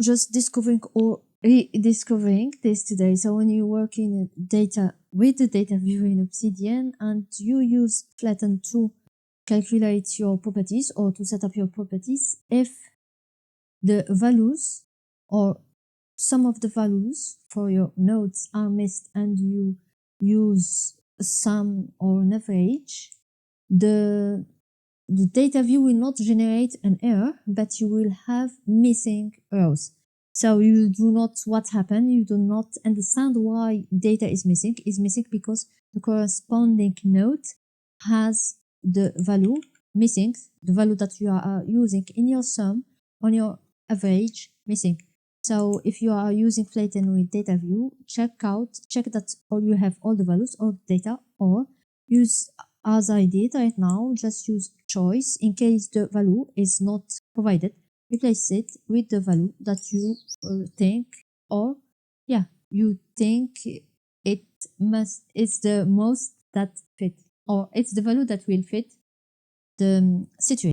just discovering or rediscovering this today. So when you work in data with the data view in Obsidian and you use Flatten to calculate your properties or to set up your properties, if the values or some of the values for your nodes are missed and you use a sum or an average, the data view will not generate an error, but you will have missing rows. So you do not what happened, you do not understand why data is missing. Is missing because the corresponding node has the value missing, the value that you are using in your sum on your average missing. So if you are using Flatten with Dataview, check that you have all the values or data, or use as I did right now, just use choice in case the value is not provided. Replace it with the value that you think, or you think it's the most that fit, or it's the value that will fit the situation.